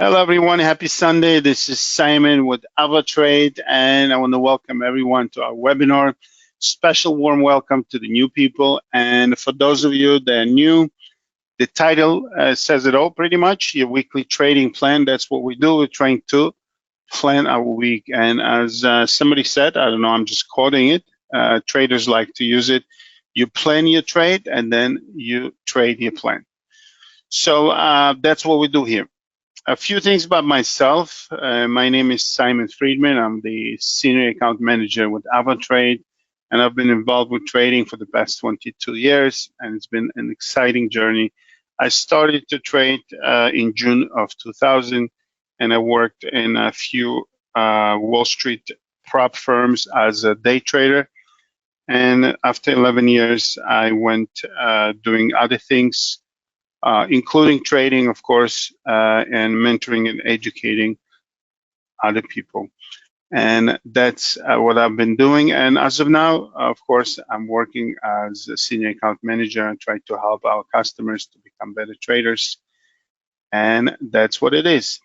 Hello, everyone. Happy Sunday. This is Simon with AvaTrade, and I want to welcome everyone to our webinar. Special warm welcome to the new people. And for those of you that are new, the title says it all pretty much. Your weekly trading plan. That's what we do. We're trying to plan our week. And as somebody said, I don't know, I'm just quoting it. Traders like to use it. You plan your trade, and then you trade your plan. So that's what we do here. A few things about myself. My name is Simon Friedman. I'm the Senior Account Manager with AvaTrade, and I've been involved with trading for the past 22 years, and it's been an exciting journey. I started to trade in June of 2000, and I worked in a few Wall Street prop firms as a day trader. And after 11 years, I went doing other things, including trading, of course, and mentoring and educating other people. And that's what I've been doing. And as of now, of course, I'm working as a senior account manager and try to help our customers to become better traders. And that's what it is.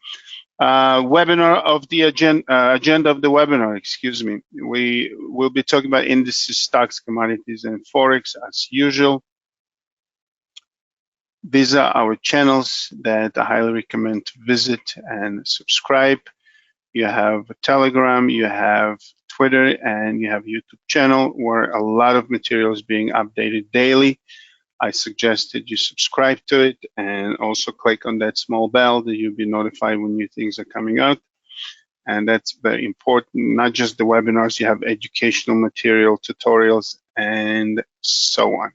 Webinar of the agenda of the webinar, excuse me. We will be talking about indices, stocks, commodities, and Forex as usual. These are our channels that I highly recommend to visit and subscribe. You have Telegram, you have Twitter, and you have YouTube channel where a lot of material is being updated daily. I suggest that you subscribe to it and also click on that small bell that you'll be notified when new things are coming out. And that's very important, not just the webinars, you have educational material, tutorials, and so on.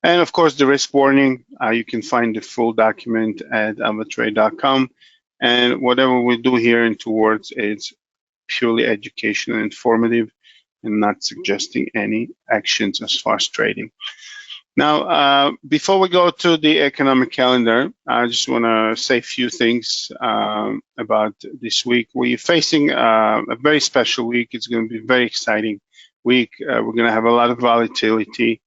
And of course, the risk warning, you can find the full document at avatrade.com. And whatever we do here in 2 words is purely educational and informative and not suggesting any actions as far as trading. Now, before we go to the economic calendar, I just want to say a few things about this week. We're facing a very special week. It's going to be a very exciting week. We're going to have a lot of volatility.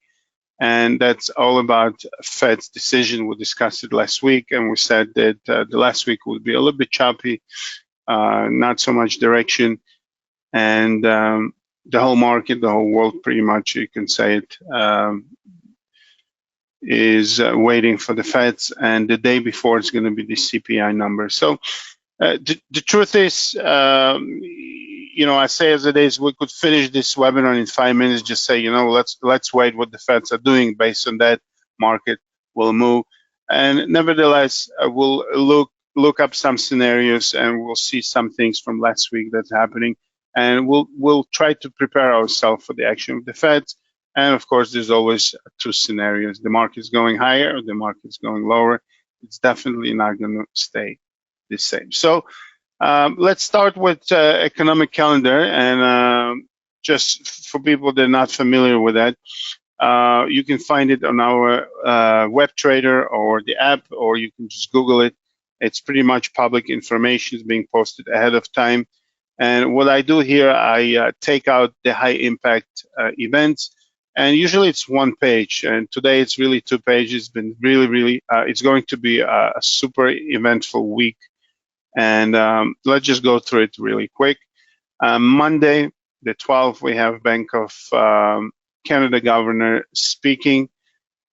And that's all about Fed's decision. We discussed it last week, and we said that the last week would be a little bit choppy, not so much direction, and the whole market, the whole world, pretty much, you can say it, is waiting for the Feds, and the day before it's going to be the CPI number. So the truth is, you know, I say as it is, we could finish this webinar in 5 minutes, just say, you know, let's wait what the Feds are doing. Based on that, market will move. And nevertheless, we'll look up some scenarios and we'll see some things from last week that's happening. And we'll try to prepare ourselves for the action of the Feds. And of course, there's always 2 scenarios. The market's going higher or the market's going lower. It's definitely not going to stay the same. So let's start with economic calendar, and just for people that are not familiar with that, you can find it on our web trader or the app, or you can just Google it. It's pretty much public information. It's being posted ahead of time. And what I do here, I take out the high impact events, and usually it's 1 page. And today it's really 2 pages. It's been really, it's going to be a super eventful week. And let's just go through it really quick. Monday, the 12th, we have Bank of Canada governor speaking.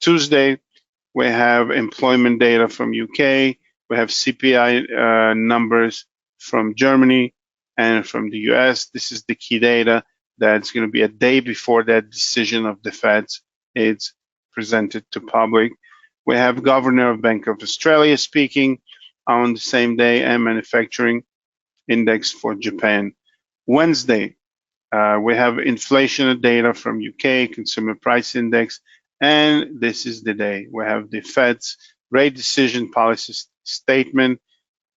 Tuesday, we have employment data from UK. We have CPI numbers from Germany and from the US. This is the key data that's going to be a day before that decision of the Feds is presented to public. We have Governor of Bank of Australia speaking on the same day, and manufacturing index for Japan. Wednesday, we have inflation data from UK, consumer price index, and this is the day. We have the Fed's rate decision policy statement,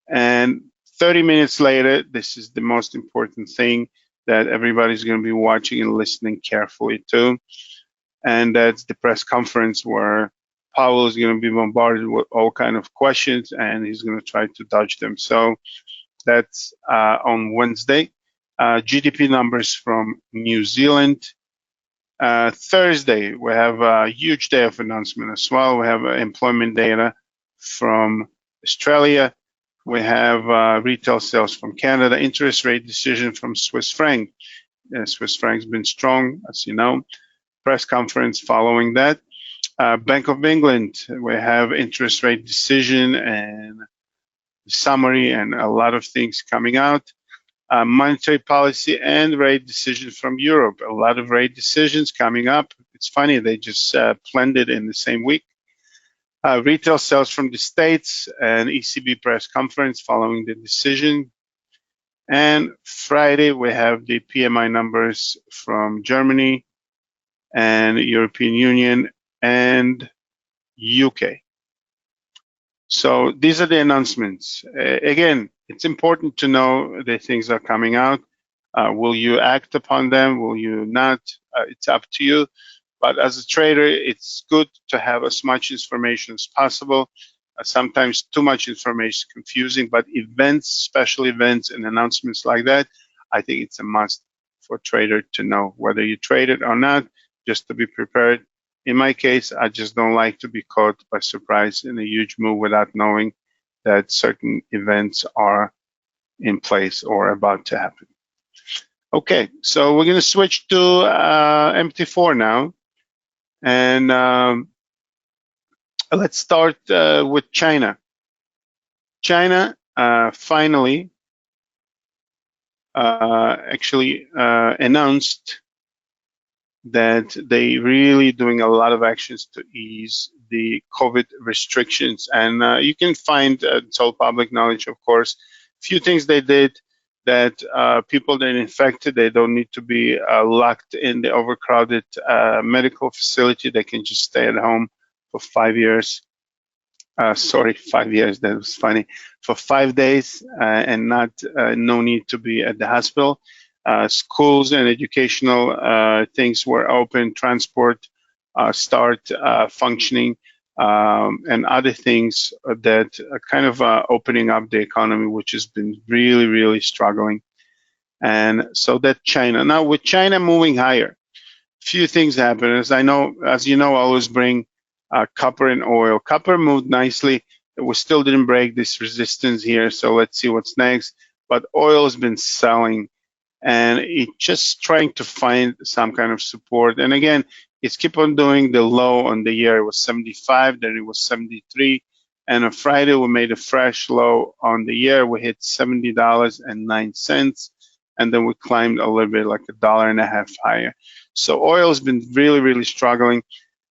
and 30 minutes later, this is the most important thing that everybody's going to be watching and listening carefully to, and that's the press conference where Powell is going to be bombarded with all kinds of questions, and he's going to try to dodge them. So that's on Wednesday. GDP numbers from New Zealand. Thursday, we have a huge day of announcement as well. We have employment data from Australia. we have retail sales from Canada, interest rate decision from Swiss franc. Swiss franc's been strong, as you know. Press conference following that. Bank of England, we have interest rate decision and summary and a lot of things coming out. Monetary policy and rate decisions from Europe. A lot of rate decisions coming up. It's funny, they just blended in the same week. Retail sales from the States and ECB press conference following the decision. And Friday, we have the PMI numbers from Germany and European Union and UK. So these are the announcements. Again, it's important to know that things are coming out. Will you act upon them? Will you not? It's up to you. But as a trader, it's good to have as much information as possible. Sometimes too much information is confusing, but events, special events and announcements like that, I think it's a must for a trader to know whether you trade it or not, just to be prepared. In my case, I just don't like to be caught by surprise in a huge move without knowing that certain events are in place or about to happen. Okay, so we're going to switch to MT4 now. And let's start with China. China finally actually announced that they really doing a lot of actions to ease the COVID restrictions. And you can find, it's all public knowledge, of course, a few things they did that people that are infected, they don't need to be locked in the overcrowded medical facility. They can just stay at home for 5 years. Sorry, 5 years, that was funny. For 5 days and not no need to be at the hospital. Schools and educational things were open, transport start functioning, and other things that are kind of opening up the economy, which has been really, really struggling. And so that China. Now with China moving higher, few things happen. As you know, I always bring copper and oil. Copper moved nicely. We still didn't break this resistance here, so let's see what's next. But oil has been selling, and it's just trying to find some kind of support. And again, it's keep on doing the low on the year. It was 75, then it was 73. And on Friday, we made a fresh low on the year. We hit $70.09. And then we climbed a little bit, like $1.50 higher. So oil has been really, really struggling.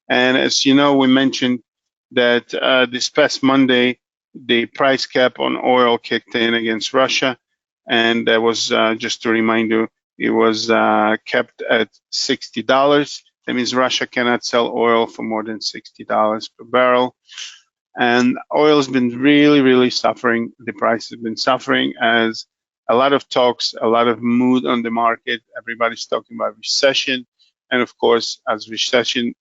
And as you know, we mentioned that this past Monday, the price cap on oil kicked in against Russia. And that was, just to remind you, it was kept at $60. That means Russia cannot sell oil for more than $60 per barrel. And oil has been really, really suffering. The price has been suffering as a lot of talks, a lot of mood on the market. Everybody's talking about recession. And of course, as recession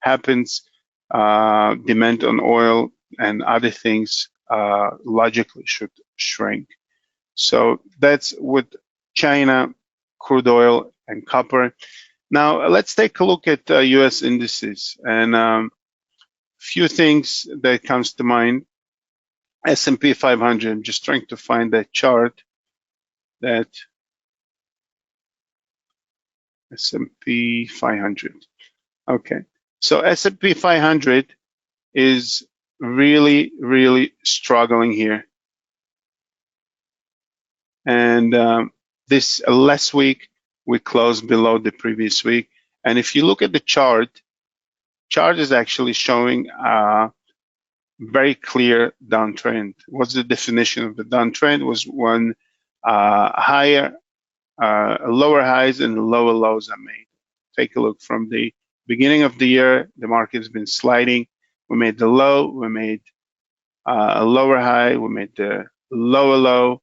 happens, demand on oil and other things logically should shrink. So that's with China, crude oil, and copper. Now let's take a look at U.S. indices, and few things that comes to mind. S&P 500. I'm just trying to find that chart. That S&P 500. Okay, so S&P 500 is really, really struggling here. And this last week, we closed below the previous week. And if you look at the chart is actually showing a very clear downtrend. What's the definition of the downtrend? Was when lower highs and lower lows are made. Take a look from the beginning of the year, the market has been sliding. We made the low, we made a lower high, we made the lower low,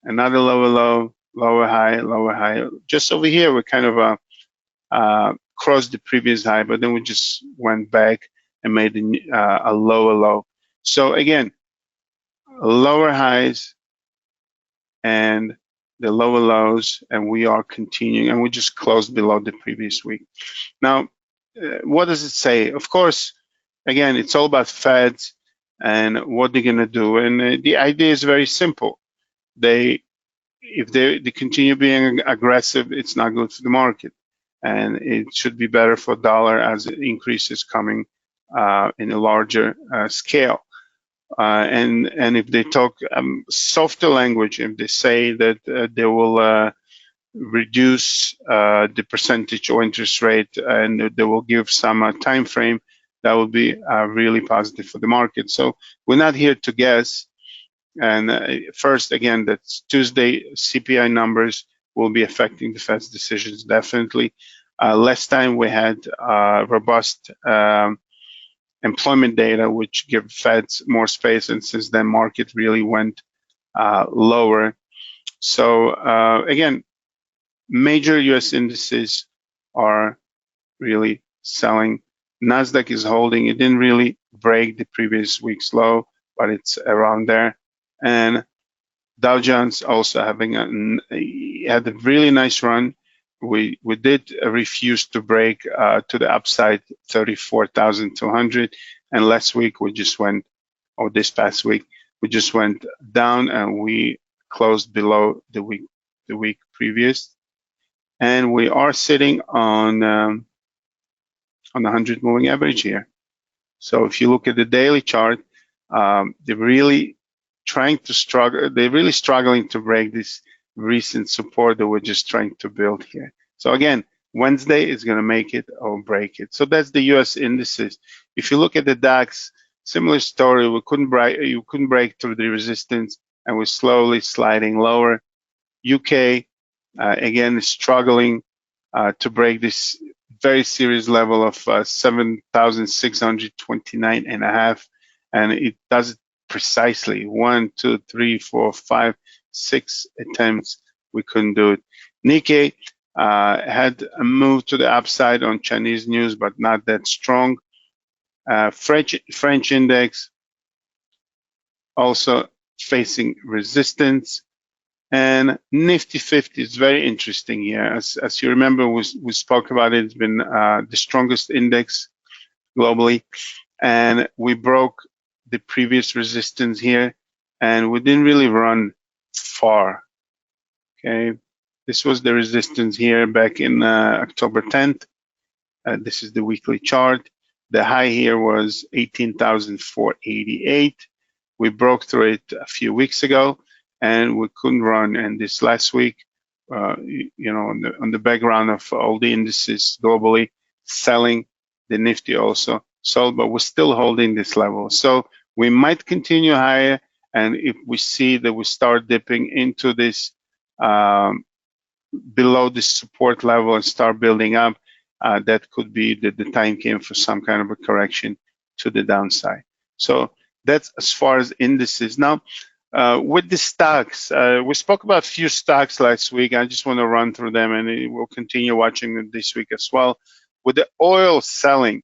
another lower low, lower high. Just over here, we kind of crossed the previous high, but then we just went back and made a lower low. So again, lower highs and the lower lows, and we are continuing, and we just closed below the previous week. Now, what does it say? Of course, again, it's all about Feds, and what they're going to do. And the idea is very simple. If they continue being aggressive, it's not good for the market, and it should be better for dollar as it increases coming in a larger scale. And if they talk softer language, if they say that they will reduce the percentage or interest rate and they will give some time frame, that will be really positive for the market. So we're not here to guess. And first, again, that's Tuesday CPI numbers will be affecting the Fed's decisions definitely. Last time we had robust employment data, which give Feds more space, and since then market really went lower. So again, major US indices are really selling. Nasdaq is holding. It didn't really break the previous week's low, but it's around there. And Dow Jones also had a really nice run. We did refuse to break to the upside 34,200, and last week we just went, or this past week we just went down, and we closed below the week previous, and we are sitting on the 100 moving average here. So if you look at the daily chart, they're really struggling to break this recent support that we're just trying to build here. So again, Wednesday is going to make it or break it. So that's the US indices. If you look at the DAX, similar story. You couldn't break through the resistance, and we're slowly sliding lower. UK again is struggling to break this very serious level of 7,629.5, and it does it precisely 1, 2, 3, 4, 5, 6 attempts. We couldn't do it. Nikkei had a move to the upside on Chinese news, but not that strong. French index also facing resistance. And Nifty 50 is very interesting here. As you remember, we spoke about it. It's been the strongest index globally. And we broke the previous resistance here, and we didn't really run far. Okay, this was the resistance here back in October 10th. This is the weekly chart. The high here was 18,488. We broke through it a few weeks ago, and we couldn't run. And this last week, on the background of all the indices globally selling, the Nifty also sold, but we're still holding this level. So we might continue higher, and if we see that we start dipping into this below this support level and start building up, that could be the time came for some kind of a correction to the downside. So that's as far as indices. Now, with the stocks, we spoke about a few stocks last week. I just want to run through them, and we'll continue watching them this week as well. With the oil selling,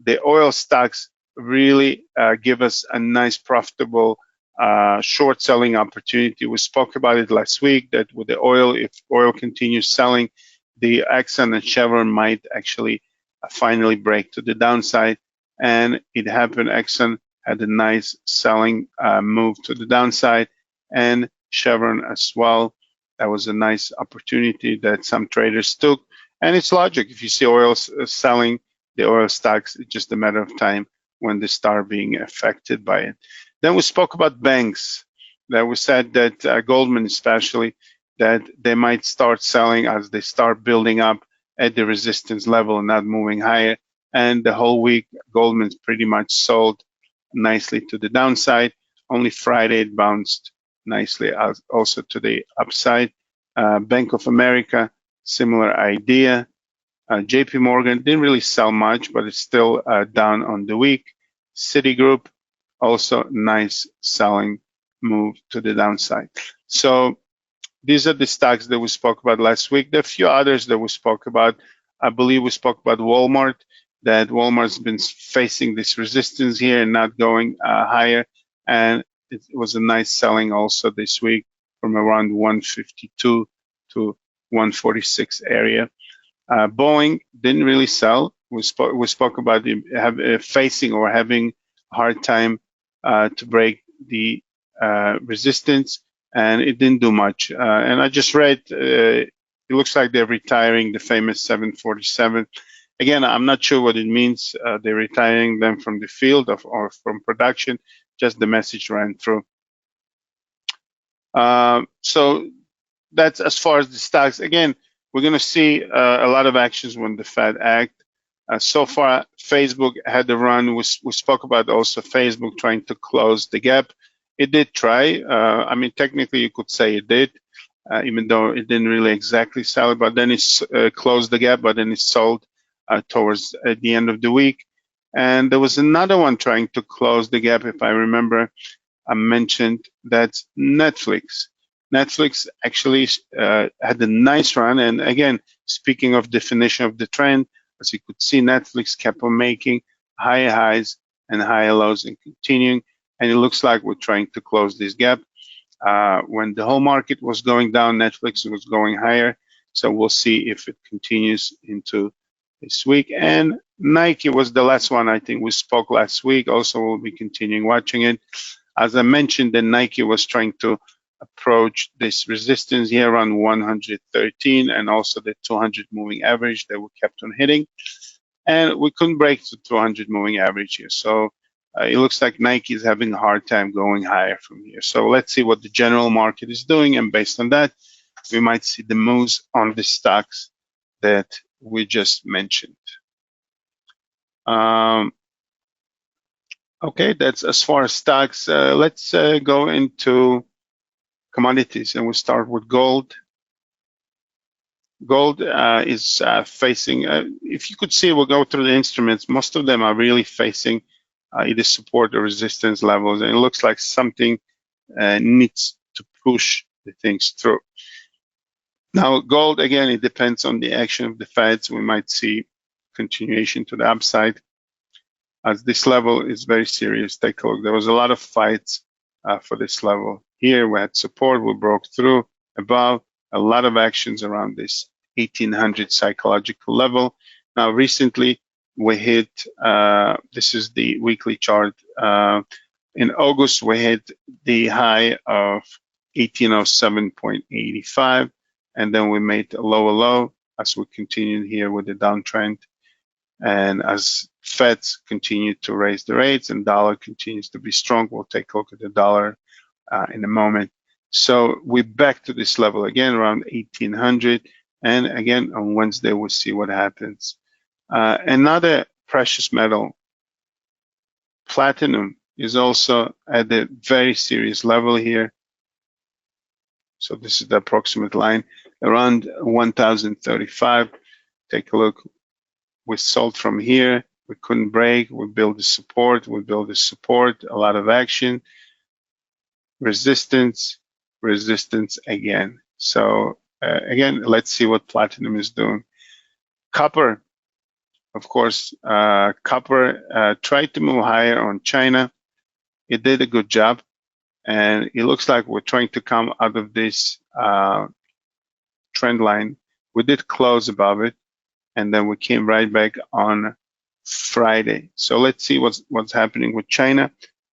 the oil stocks really give us a nice profitable short selling opportunity. We spoke about it last week that with the oil, if oil continues selling, the Exxon and Chevron might actually finally break to the downside, and it happened. Exxon had a nice selling move to the downside, and Chevron as well. That was a nice opportunity that some traders took, and it's logic. If you see oil selling, the oil stocks, it's just a matter of time when they start being affected by it. Then we spoke about banks. That we said that Goldman especially, that they might start selling as they start building up at the resistance level and not moving higher. And the whole week, Goldman's pretty much sold nicely to the downside. Only Friday it bounced nicely also to the upside. Bank of America, similar idea. JP Morgan didn't really sell much, but it's still down on the week. Citigroup, also nice selling move to the downside. So these are the stocks that we spoke about last week. There are a few others that we spoke about. I believe we spoke about Walmart, that Walmart's been facing this resistance here and not going higher. And it was a nice selling also this week from around 152 to 146 area. Boeing didn't really sell. We spoke about facing or having a hard time to break the resistance, and it didn't do much. And I just read, it looks like they're retiring the famous 747. Again, I'm not sure what it means. They're retiring them from the field or from production. Just the message ran through. So that's as far as the stocks. Again, we're going to see a lot of actions when the Fed act. So far, Facebook had a run. We spoke about also Facebook trying to close the gap. It did try. I mean, technically, you could say it did, even though it didn't really exactly sell it. But then it closed the gap, but then it sold towards the end of the week. And there was another one trying to close the gap, if I remember. I mentioned that's Netflix. Netflix actually had a nice run. And again, speaking of definition of the trend, as you could see, Netflix kept on making higher highs and higher lows and continuing. And it looks like we're trying to close this gap. When the whole market was going down, Netflix was going higher. So we'll see if it continues into this week. And Nike was the last one. I think we spoke last week. Also, we'll be continuing watching it. As I mentioned, the Nike was trying to approach this resistance here around 113 and also the 200 moving average that we kept on hitting. And we couldn't break the 200 moving average here. So it looks like Nike is having a hard time going higher from here. So let's see what the general market is doing. And based on that, we might see the moves on the stocks that we just mentioned. Okay, that's as far as stocks. Let's go into commodities, and we'll start with gold. Gold is facing, if you could see, we'll go through the instruments. Most of them are really facing either support or resistance levels, and it looks like something needs to push the things through. Now, gold, again, it depends on the action of the Feds. We might see continuation to the upside, as this level is very serious. Take a look. There was a lot of fights for this level. Here we had support, we broke through above, a lot of actions around this 1800 psychological level. Now recently we hit, this is the weekly chart, in August we hit the high of 1807.85, and then we made a lower low as we continued here with the downtrend. And as Feds continue to raise the rates and dollar continues to be strong, we'll take a look at the dollar in a moment. So we're back to this level again, around 1800. And again, on Wednesday, we'll see what happens. Another precious metal, platinum, is also at a very serious level here. So this is the approximate line, around 1035. Take a look. We sold from here. We couldn't break. We built the support. We built the support. A lot of action. Resistance. Resistance again. So again, let's see what platinum is doing. Copper, of course, copper tried to move higher on China. It did a good job, and it looks like we're trying to come out of this trend line. We did close above it, and then we came right back on Friday. So let's see what's happening with China. Of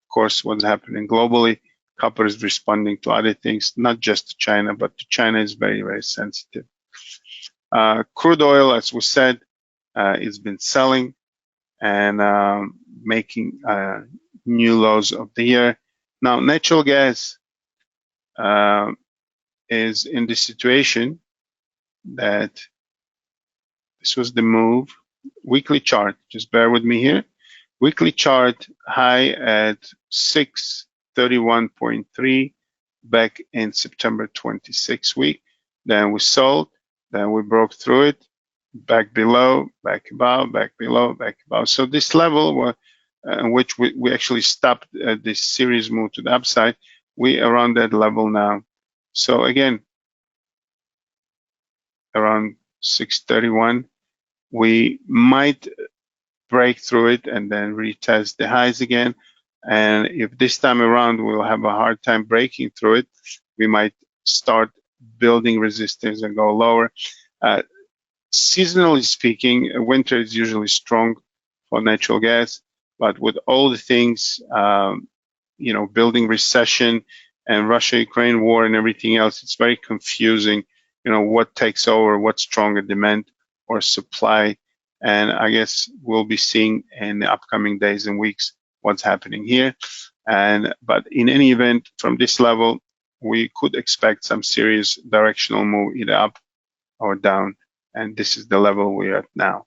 course, what's happening globally. Copper is responding to other things, not just to China, but to China is very, very sensitive. Crude oil, as we said, it's been selling and making new lows of the year. Now, natural gas is in the situation that this was the move. Weekly chart, just bear with me here. Weekly chart high at 631.3 back in September 26 week. Then we sold, then we broke through it, back below, back above, back below, back above. So this level in which we actually stopped this series move to the upside, we around that level now. So again, around 631, we might break through it and then retest the highs again. And if this time around we'll have a hard time breaking through it, we might start building resistance and go lower. Seasonally speaking, winter is usually strong for natural gas, but with all the things building recession and Russia-Ukraine war and everything else. It's very confusing, what takes over, what's stronger, demand or supply. And I guess we'll be seeing in the upcoming days and weeks what's happening here. But in any event, from this level, we could expect some serious directional move either up or down. And this is the level we're at now.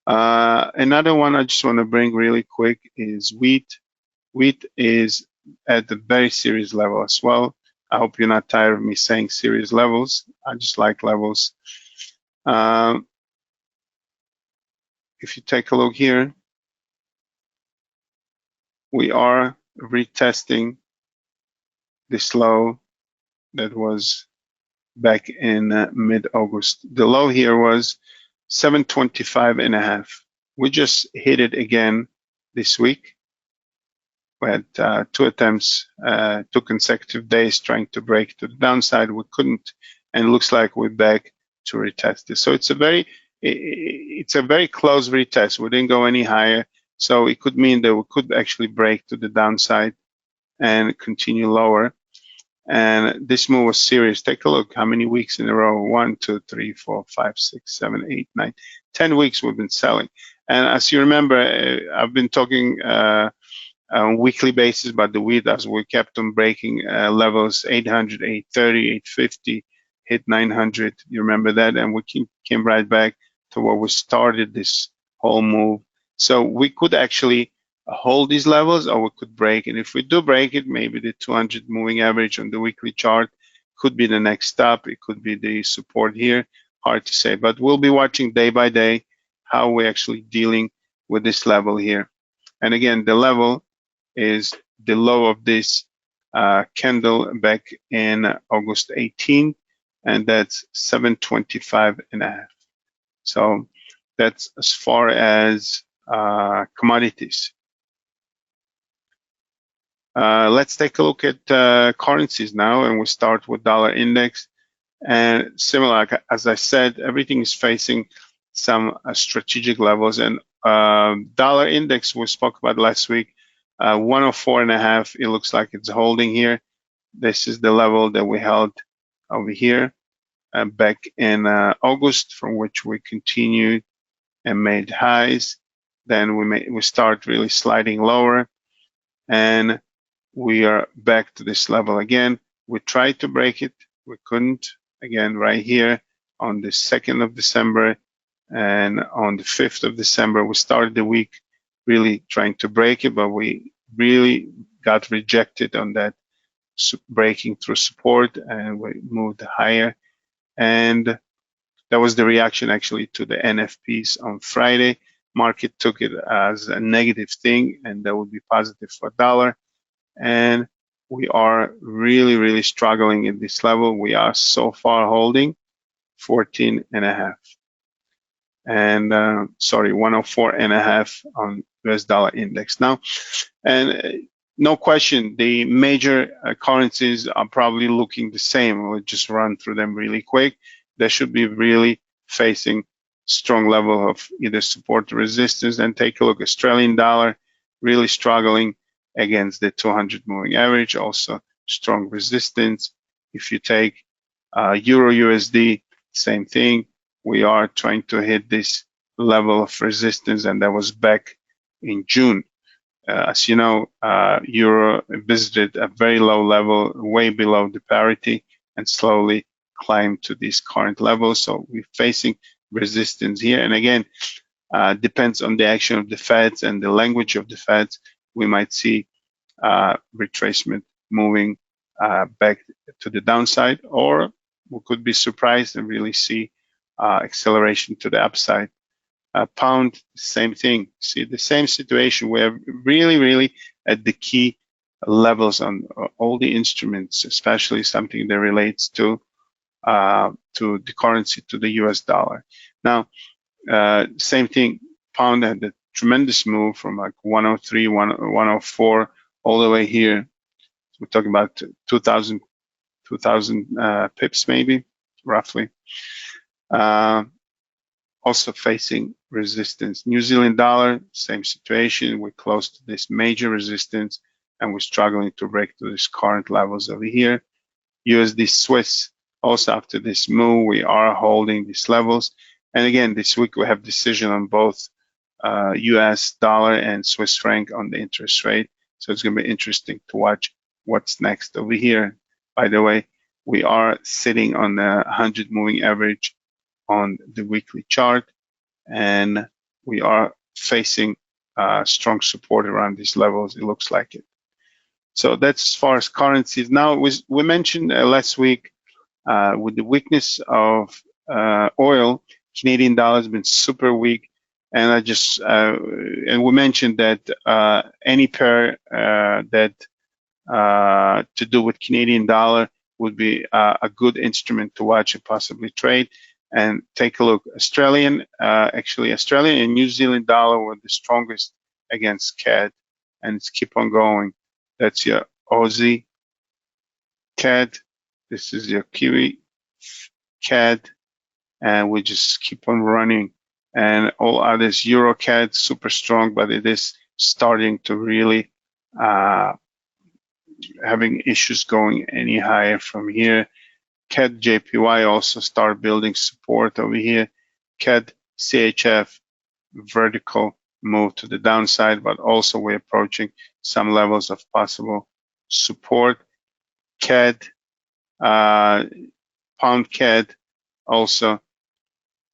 Another one I just want to bring really quick is wheat. Wheat is at a very serious level as well. I hope you're not tired of me saying serious levels. I just like levels. If you take a look here, we are retesting this low that was back in mid-August. The low here was 725.5. We just hit it again this week. We had 2 attempts, 2 consecutive days trying to break to the downside. We couldn't, and it looks like we're back to retest this. So it's a very close retest. We didn't go any higher, so it could mean that we could actually break to the downside and continue lower. And this move was serious. Take a look how many weeks in a row. 1, 2, 3, 4, 5, 6, 7, 8, 9, 10 weeks we've been selling. And as you remember, I've been talking on a weekly basis about the wheat as we kept on breaking levels 800, 830, 850, hit 900. You remember that? And we came right back to where we started this whole move. So we could actually hold these levels, or we could break. And if we do break it, maybe the 200 moving average on the weekly chart could be the next stop. It could be the support here. Hard to say, but we'll be watching day by day how we're actually dealing with this level here. And again, the level is the low of this candle back in August 18, and that's 725.5. So that's as far as commodities. Let's take a look at currencies now, and we'll start with dollar index. And similar, as I said, everything is facing some strategic levels. And dollar index we spoke about last week, 104.5. It looks like it's holding here. This is the level that we held over here back in August, from which we continued and made highs. Then we start really sliding lower, and we are back to this level again. We tried to break it, we couldn't. Again, right here on the 2nd of December and on the 5th of December, we started the week really trying to break it, but we really got rejected on that breaking through support, and we moved higher. And that was the reaction actually to the NFPs on Friday. Market took it as a negative thing, and that would be positive for dollar. And we are really, really struggling at this level. We are so far holding 14.5. And 104.5 on US dollar index now. And no question, the major currencies are probably looking the same. We'll just run through them really quick. They should be really facing strong level of either support or resistance. And take a look, Australian dollar really struggling against the 200 moving average, also strong resistance. If you take EURUSD, same thing. We are trying to hit this level of resistance, and that was back in June. As you know, Euro visited a very low level, way below the parity, and slowly climbed to these current levels. So we're facing resistance here. And again, depends on the action of the Feds and the language of the Feds. We might see retracement moving back to the downside, or we could be surprised and really see acceleration to the upside. Pound, same thing. See the same situation. We're really at the key levels on all the instruments, especially something that relates to the currency, to the US dollar. Now, same thing. Pound had a tremendous move from like 103, 104, all the way here. We're talking about 2,000 pips, maybe, roughly. also facing resistance. New Zealand dollar, same situation. We're close to this major resistance and we're struggling to break to these current levels over here. USD Swiss, also after this move, we are holding these levels. And again, this week we have decision on both US dollar and Swiss franc on the interest rate. So it's going to be interesting to watch what's next over here. By the way, we are sitting on the 100 moving average on the weekly chart, and we are facing strong support around these levels. It looks like it. So that's as far as currencies. Now, we mentioned last week with the weakness of oil, Canadian dollar has been super weak, and and we mentioned that any pair that to do with Canadian dollar would be a good instrument to watch and possibly trade. And take a look. Australian and New Zealand dollar were the strongest against CAD, and it's keep on going. That's your Aussie CAD. This is your Kiwi CAD, and we just keep on running. And all others, Euro CAD, super strong, but it is starting to really having issues going any higher from here. CADJPY also start building support over here. CADCHF vertical move to the downside, but also we're approaching some levels of possible support. CAD, pound CAD, also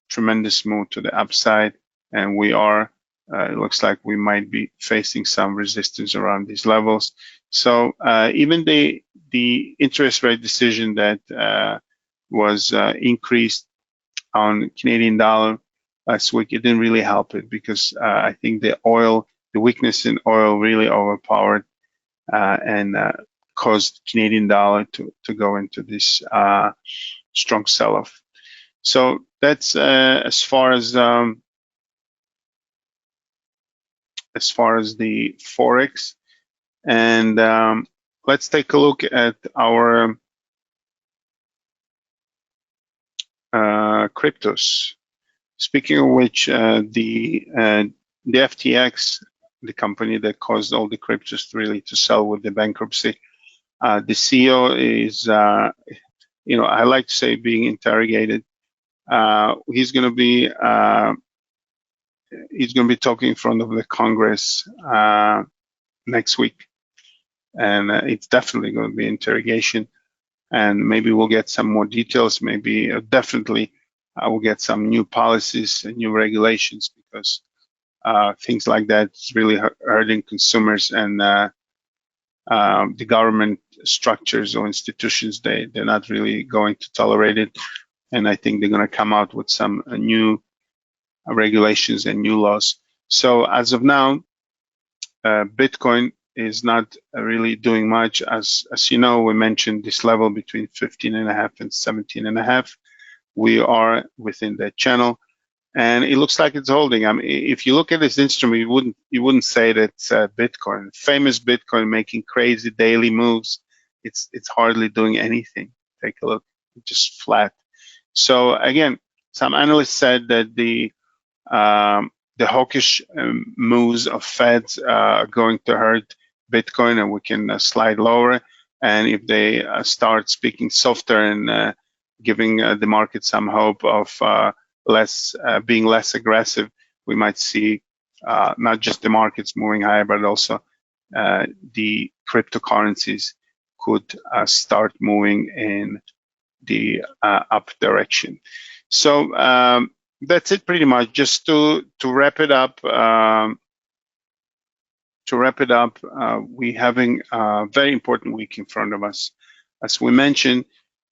tremendous move to the upside, and we are it looks like we might be facing some resistance around these levels. So even the interest rate decision that was increased on Canadian dollar last week, it didn't really help it, because I think the weakness in oil really overpowered and caused Canadian dollar to go into this strong sell-off. So that's as far as the Forex. And let's take a look at our cryptos. Speaking of which, the FTX, the company that caused all the cryptos really to sell with the bankruptcy, the CEO is, I like to say, being interrogated. He's going to be talking in front of the Congress next week, and it's definitely going to be interrogation. And maybe we'll get some more details. Maybe definitely we'll get some new policies and new regulations, because things like that is really hurting consumers, and the government structures or institutions, they're not really going to tolerate it. And I think they're going to come out with some new regulations and new laws. So as of now, Bitcoin is not really doing much. As you know, we mentioned this level between 15.5 and 17.5. We are within that channel, and it looks like it's holding. I mean, if you look at this instrument, you wouldn't say that it's Bitcoin. Famous Bitcoin making crazy daily moves. It's hardly doing anything. Take a look, it's just flat. So again, some analysts said that the hawkish moves of Feds are going to hurt Bitcoin, and we can slide lower. And if they start speaking softer and giving the market some hope of being less aggressive, we might see not just the markets moving higher, but also the cryptocurrencies could start moving in the up direction. So that's it pretty much. Just to wrap it up. We're having a very important week in front of us. As we mentioned,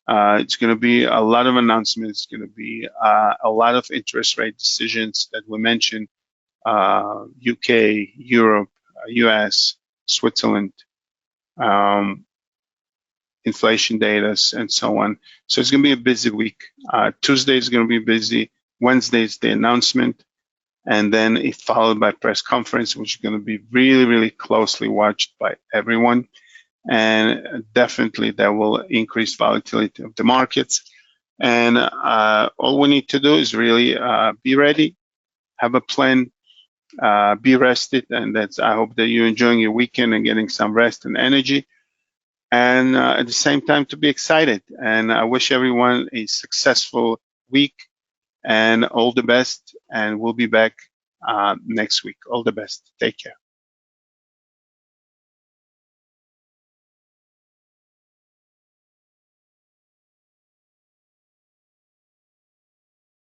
it's going to be a lot of announcements. It's going to be a lot of interest rate decisions that we mentioned. UK, Europe, US, Switzerland, inflation data, and so on. So it's going to be a busy week. Tuesday is going to be busy. Wednesday is the announcement, and then it's followed by press conference, which is going to be really, really closely watched by everyone. And definitely that will increase volatility of the markets. And all we need to do is really be ready, have a plan, be rested, and I hope that you're enjoying your weekend and getting some rest and energy, and at the same time to be excited. And I wish everyone a successful week and all the best. And we'll be back next week. All the best. Take care.